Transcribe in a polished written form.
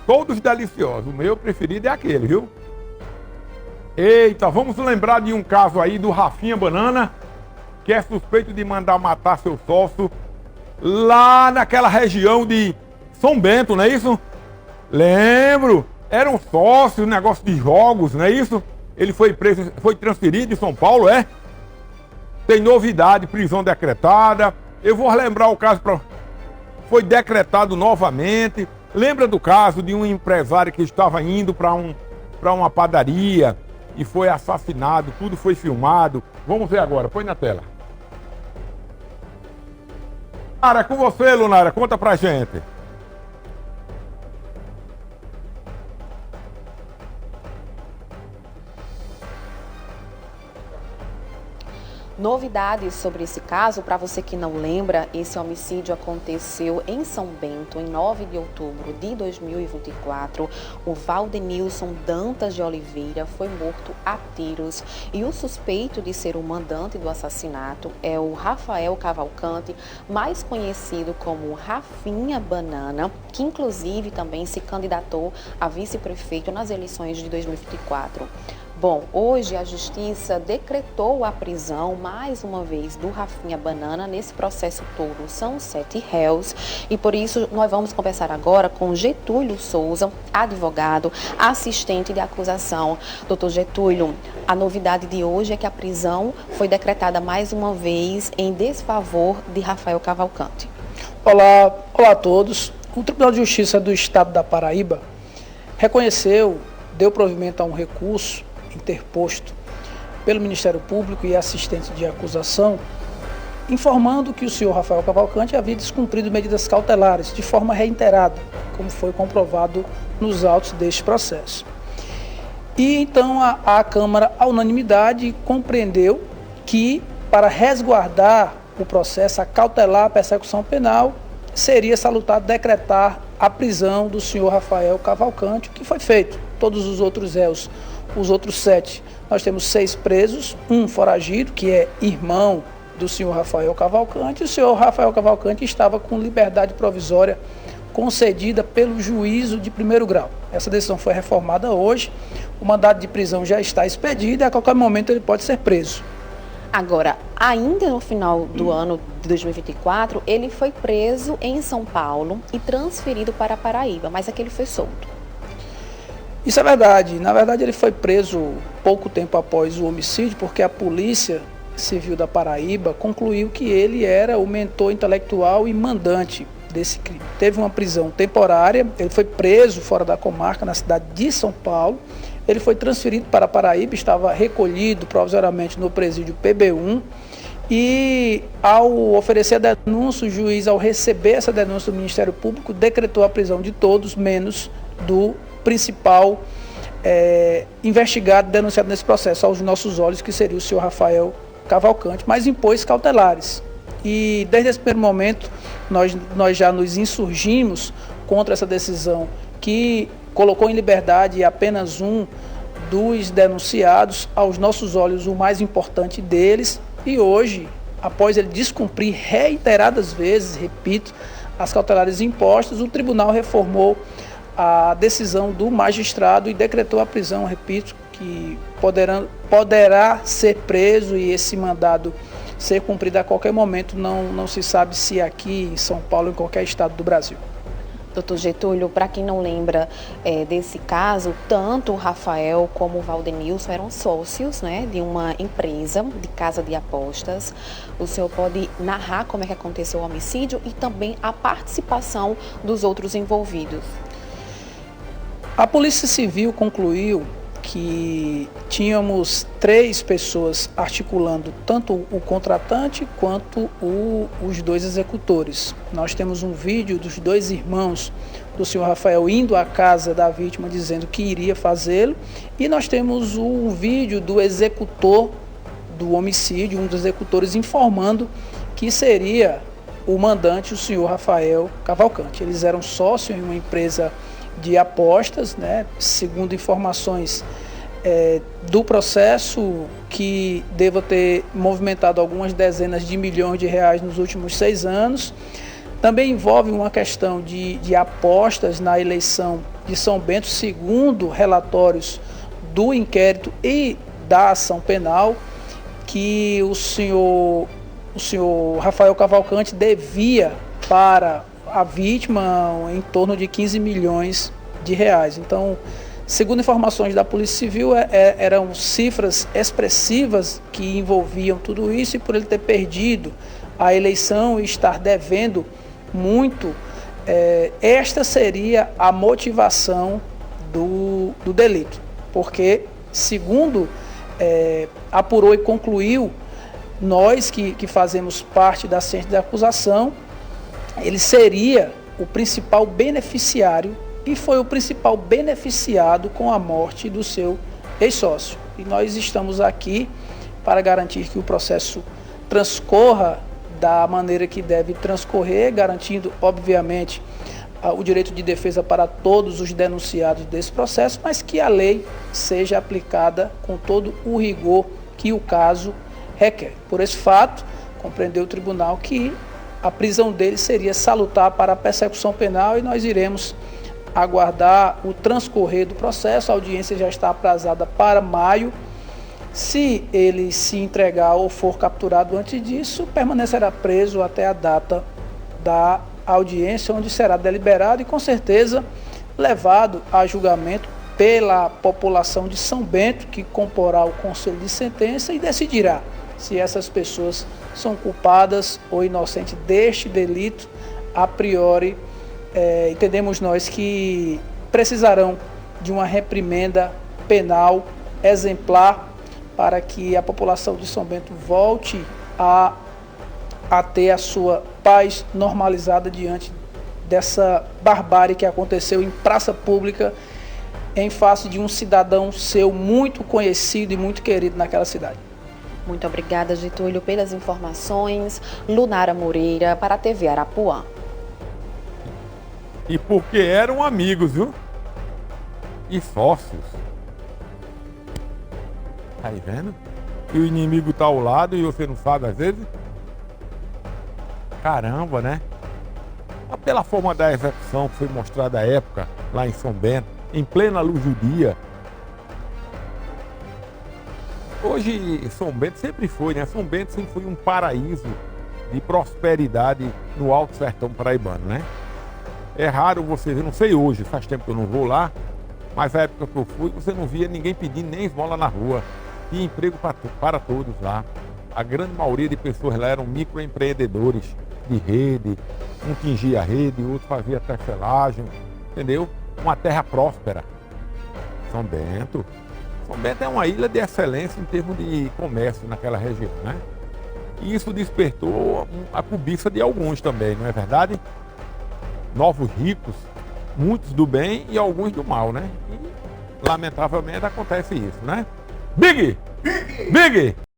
todos deliciosos. O meu preferido é aquele, viu? Eita, vamos lembrar de um caso aí do Rafinha Banana, que é suspeito de mandar matar seu sócio lá naquela região de São Bento, não é isso? Lembro, era um sócio, negócio de jogos, não é isso? Ele foi preso, foi transferido de São Paulo, é? Tem novidade, prisão decretada. Eu vou lembrar o caso, foi decretado novamente. Lembra do caso de um empresário que estava indo para uma padaria e foi assassinado, tudo foi filmado. Vamos ver agora, põe na tela. Lunara, com você, Lunara, conta pra gente. Novidades sobre esse caso, para você que não lembra, esse homicídio aconteceu em São Bento, em 9 de outubro de 2024. O Valdenilson Dantas de Oliveira foi morto a tiros e o suspeito de ser o mandante do assassinato é o Rafael Cavalcante, mais conhecido como Rafinha Banana, que inclusive também se candidatou a vice-prefeito nas eleições de 2024. Bom, hoje a Justiça decretou a prisão, mais uma vez, do Rafinha Banana. Nesse processo todo são 7 réus e por isso nós vamos conversar agora com Getúlio Souza, advogado, assistente de acusação. Doutor Getúlio, a novidade de hoje é que a prisão foi decretada mais uma vez em desfavor de Rafael Cavalcante. Olá a todos. O Tribunal de Justiça do Estado da Paraíba reconheceu, deu provimento a um recurso interposto pelo Ministério Público e assistente de acusação, informando que o senhor Rafael Cavalcante havia descumprido medidas cautelares de forma reiterada, como foi comprovado nos autos deste processo. E então a Câmara, à unanimidade, compreendeu que, para resguardar o processo, a cautelar a persecução penal, seria salutar decretar a prisão do senhor Rafael Cavalcante, o que foi feito. Todos os outros réus, os outros 7, nós temos 6 presos, um foragido, que é irmão do senhor Rafael Cavalcante, e o senhor Rafael Cavalcante estava com liberdade provisória concedida pelo juízo de primeiro grau. Essa decisão foi reformada hoje, o mandado de prisão já está expedido e a qualquer momento ele pode ser preso. Agora, ainda no final do ano de 2024, ele foi preso em São Paulo e transferido para a Paraíba, mas aqui ele foi solto. Isso é verdade. Na verdade, ele foi preso pouco tempo após o homicídio, porque a Polícia Civil da Paraíba concluiu que ele era o mentor intelectual e mandante desse crime. Teve uma prisão temporária, ele foi preso fora da comarca, na cidade de São Paulo. Ele foi transferido para a Paraíba, estava recolhido provisoriamente no presídio PB1 e, ao oferecer a denúncia, o juiz, ao receber essa denúncia do Ministério Público, decretou a prisão de todos, menos do principal investigado, denunciado nesse processo, aos nossos olhos, que seria o senhor Rafael Cavalcante, mas impôs cautelares. E desde esse primeiro momento, nós já nos insurgimos contra essa decisão que colocou em liberdade apenas um dos denunciados, aos nossos olhos o mais importante deles, e hoje, após ele descumprir reiteradas vezes, repito, as cautelares impostas, o tribunal reformou a decisão do magistrado e decretou a prisão, repito, que poderá ser preso e esse mandado ser cumprido a qualquer momento, não se sabe se aqui em São Paulo ou em qualquer estado do Brasil. Doutor Getúlio, para quem não lembra desse caso, tanto o Rafael como o Valdenilson eram sócios, né, de uma empresa de casa de apostas. O senhor pode narrar como é que aconteceu o homicídio e também a participação dos outros envolvidos? A Polícia Civil concluiu que tínhamos 3 pessoas articulando tanto o contratante quanto os 2 executores. Nós temos um vídeo dos 2 irmãos do senhor Rafael indo à casa da vítima dizendo que iria fazê-lo, e nós temos um vídeo do executor do homicídio, um dos executores, informando que seria o mandante, o senhor Rafael Cavalcante. Eles eram sócios em uma empresa de apostas, né? Segundo informações do processo, que deva ter movimentado algumas dezenas de milhões de reais nos últimos 6 anos. Também envolve uma questão de apostas na eleição de São Bento, segundo relatórios do inquérito e da ação penal, que o senhor Rafael Cavalcante devia para a vítima em torno de 15 milhões de reais. Então, segundo informações da Polícia Civil, eram cifras expressivas que envolviam tudo isso, e por ele ter perdido a eleição e estar devendo muito, esta seria a motivação do delito. Porque, segundo apurou e concluiu, nós que fazemos parte da ciência da acusação, ele seria o principal beneficiário e foi o principal beneficiado com a morte do seu ex-sócio. E nós estamos aqui para garantir que o processo transcorra da maneira que deve transcorrer, garantindo, obviamente, o direito de defesa para todos os denunciados desse processo, mas que a lei seja aplicada com todo o rigor que o caso requer. Por esse fato, compreendeu o tribunal que a prisão dele seria salutar para a persecução penal, e nós iremos aguardar o transcorrer do processo. A audiência já está aprazada para maio. Se ele se entregar ou for capturado antes disso, permanecerá preso até a data da audiência, onde será deliberado e com certeza levado a julgamento pela população de São Bento, que comporá o conselho de sentença e decidirá se essas pessoas são culpadas ou inocentes deste delito. A priori, entendemos nós que precisarão de uma reprimenda penal exemplar para que a população de São Bento volte a ter a sua paz normalizada diante dessa barbárie que aconteceu em praça pública, em face de um cidadão seu muito conhecido e muito querido naquela cidade. Muito obrigada, Getúlio, pelas informações. Lunara Moreira, para a TV Arapuã. E porque eram amigos, viu? E sócios. Tá aí vendo? E o inimigo tá ao lado e você não sabe às vezes? Caramba, né? Pela forma da execução que foi mostrada à época, lá em São Bento, em plena luz do dia. Hoje, São Bento sempre foi, né? São Bento sempre foi um paraíso de prosperidade no Alto Sertão Paraibano, né? É raro você ver, não sei hoje, faz tempo que eu não vou lá, mas na época que eu fui, você não via ninguém pedindo nem esmola na rua. Tinha emprego para todos lá. A grande maioria de pessoas lá eram microempreendedores de rede, um tingia a rede, o outro fazia tecelagem, entendeu? Uma terra próspera. São Bento é uma ilha de excelência em termos de comércio naquela região, né? E isso despertou a cobiça de alguns também, não é verdade? Novos ricos, muitos do bem e alguns do mal, né? E, lamentavelmente acontece isso, né? Big!